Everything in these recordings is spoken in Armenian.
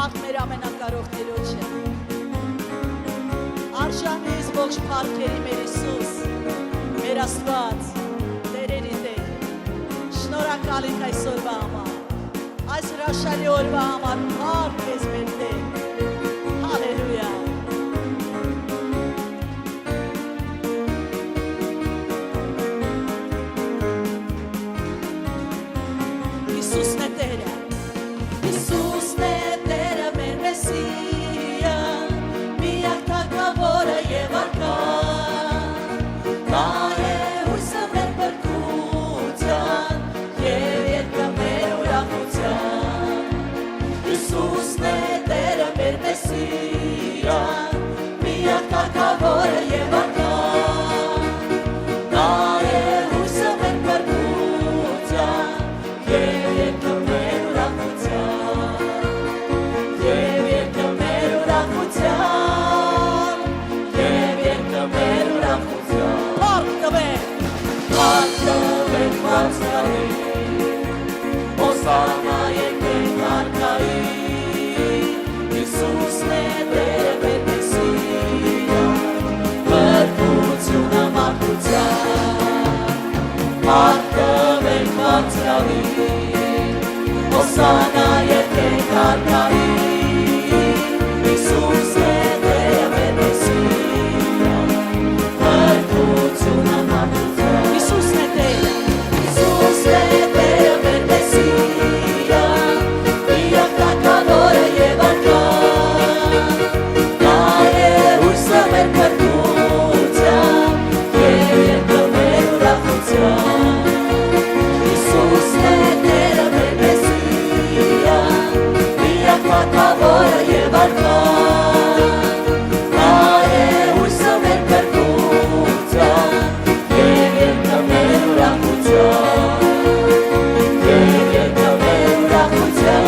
Փառք մեր ամենակարող Տիրոջը։ Արժանից ողջ փառքերի մեր Հիսուս, մեր Աստված, Տերերի Տեր։ Շնորհակալ ենք այսօրվա համար, այս հրաշալի օրվա համար, փառք քեզ մեր Տեր։ Հալելույա։ Հիսուսն է Տերը։ Հիսուսն է Տերը մեր Մեսիա, միակ թագավորը եւ արքան։ Նա է հույսը մեր փրկության եւ երկը մեր ուրախության։ Հիսուսն է Տերը մեր Մեսիա, միակ թագավորը եւ արքան։ Նա է հույսը մեր փրկության եւ երկը մեր ուրախության, եւ երկը մեր ուրախության, եւ երկը մեր ուրախության։ Փառք տվեք Բարձրին, Հոսանա եկեք Արքային, Հիսուսն է Տերը մեր Մեսիա, փրկությունը մարդության։ Փառք տվեք Բարձրին, Հոսանա եկեք Արքային, Հիսուս է Տերը մեր Մեսիա, փրկությունը մարդության։ Հիսուսն է Տերը, Հիսուս է Տերը մեր Մեսիա, միակ թագավորը եւ արքան։ Նա է հույսը մեր փրկության եւ երկը մեր ուրախության։ Հիսուսն է Տերը մեր Մեսիա, միակ թագավորը եւ արքան։ Նա է հույսը մեր փրկության եւ երկը մեր ուրախության, եւ երկը մեր ուրախության,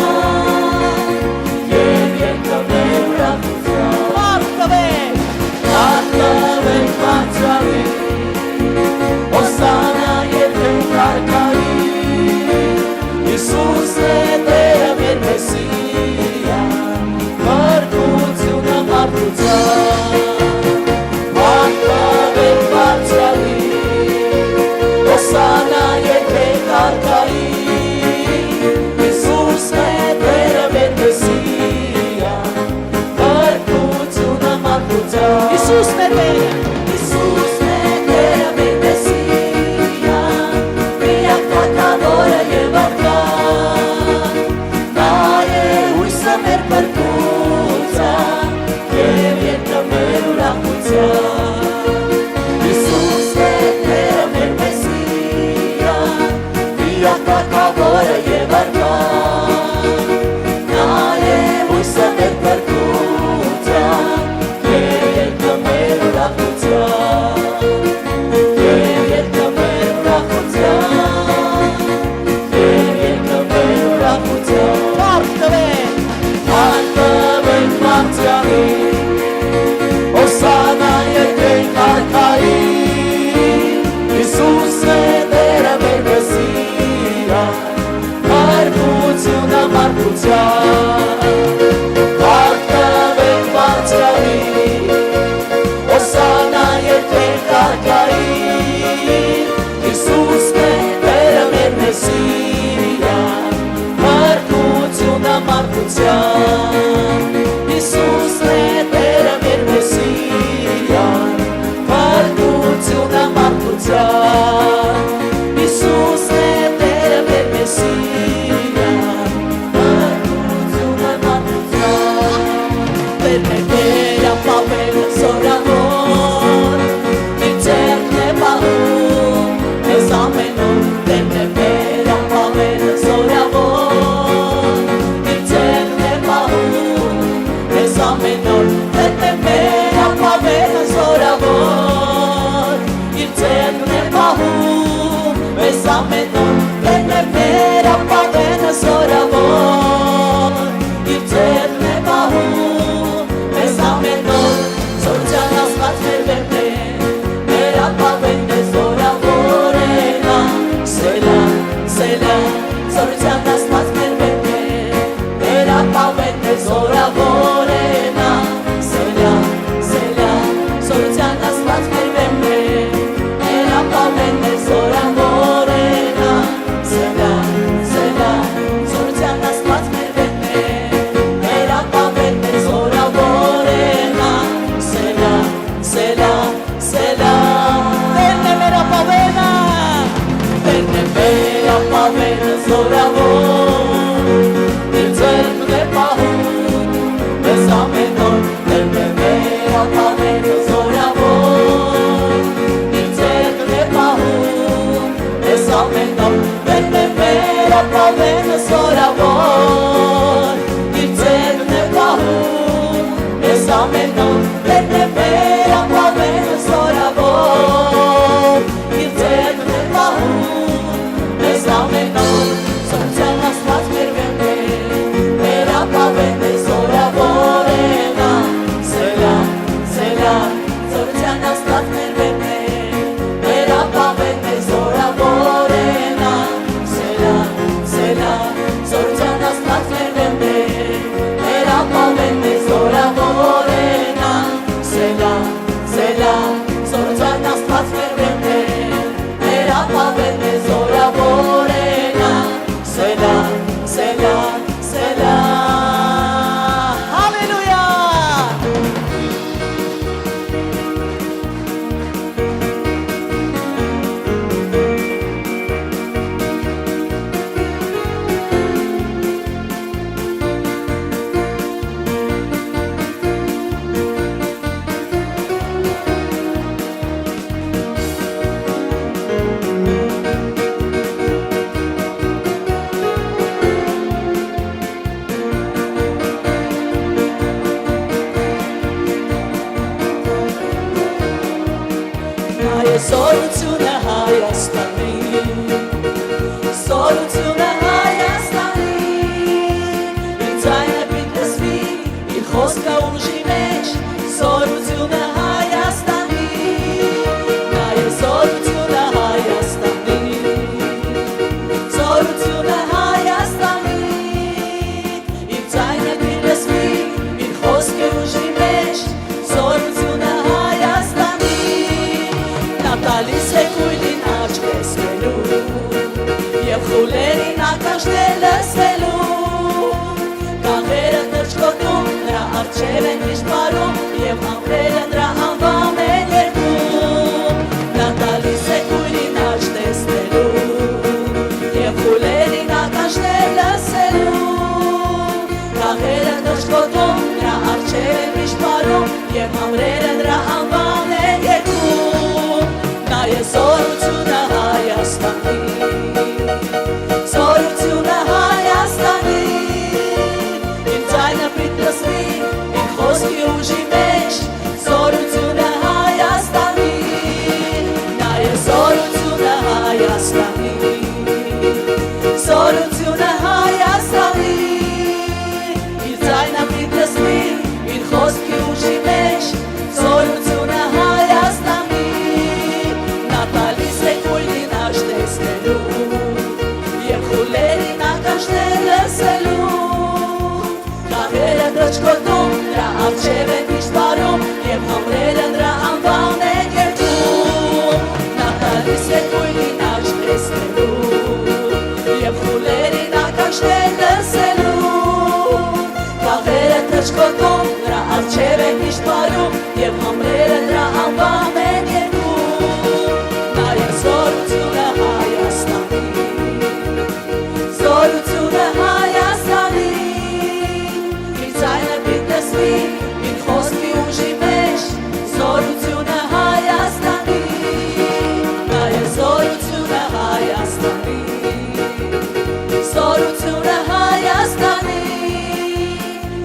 եւ երկը մեր ուրախության։ Փառք տվեք Բարձրին, Հոսանա եկեք Արքային, Հիսուս է Տերը մեր Մեսիա, փրկությունը մարդության։ Փառք տվեք Բարձրին, Հոսանա եկեք Արքային, Հիսուս է Տերը մեր Մեսիա, փրկությունը մարդության։ Հիսուսն է Տերը, Հիսուսն է Տերը մեր Մեսիա, միակ թագավորը եւ արքան։ Նա է հույսը մեր փրկության եւ երկը մեր ուրախության։ Հիսուսն է Տերը մեր Մեսիա, միակ թագավորը եւ արքան։ Նա է հույսը մեր փրկության եւ երկը մեր ուրախության, եւ երկը մեր ուրախության, եւ երկը մեր ուրախության։ Փառք տվեք Բարձրին, Հոսանա եկեք Արքային, Հիսուս է Տերը մեր Մեսիա, փրկությունը մարդության։ Փառք տվեք Բարձրին, Հոսանա եկեք Արքային, Հիսուսն է Տերը մեր Մեսիա, փրկությունը մարդության։ Հիսուսն է Տերը մեր Մեսիա, փրկությունը մարդության։ Հիսուսն է Տերը մեր Մեսիա, փրկությունը զորությունը Հայաստանի, նայես զորությունը Հայաստանի, զորությունը Հայաստանի, իր ձայնը դիրսվի, իր խոսքը ուժի մեջ, զորությունը Հայաստանի, նա տալիս է կույլին աչք տեսնելու, և խուլերին ականջներ լսելու, կանղերը թրջկոտում, նրա առջև են միշտ պարում, և ամրերը նրա անվան են երգում, նա տալիս է կույրին աչք տեսնելու, և խուլերին ականջներ լսելու, կանղերը թրջկոտում, նրա առջև են միշտ պարում, և ամրերը նրա անվան են երգում, նա է զորությունը Հայաստանի, զորությունը Հայաստանի, իր ձայնը պիտի լսվի, իր խոսքի ուժի մեջ, զորությունը Հայաստանի, նա է զորությունը Հայաստանի, զորությունը Հայաստանի, իր ձայնը պիտի լսվի, իր խոսքի ուժի մեջ, զորությունը Հայաստանի, նա տալիս է կույրին աչք տեսնելու, և խուլերին ականջներ լսելու, կանղերը թրջկոտում, նրա առջև են միշտ պարում, և ամրերը նրա անվան են երգում, նա տալիս է կույրին աչք տեսնելու, և խուլերին ականջներ լսելու, կանղերը թրջկոտում, նրա առջև են միշտ պարում, և ամրերը նրա անվան են երգում, նա է զորությունը Հայաստանի, զորությունը Հայաստանի, իր ձայնը պիտի լսվի, իր խոսքի ուժի մեջ, զորությունը Հայաստանի, նա է զորությունը Հայաստանի, զորությունը Հայաստանի,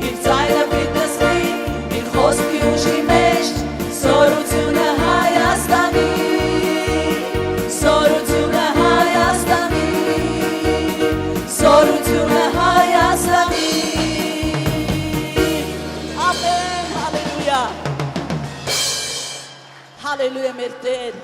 իր ձայնը պիտի լսվի, իր խոսքի ուժի մեջ, զորությունը Հայաստանի, զորությունը Հայաստանի, զորությունը Հայաստանի, ամեն, հալելույա, հալելույա մեր Տեր,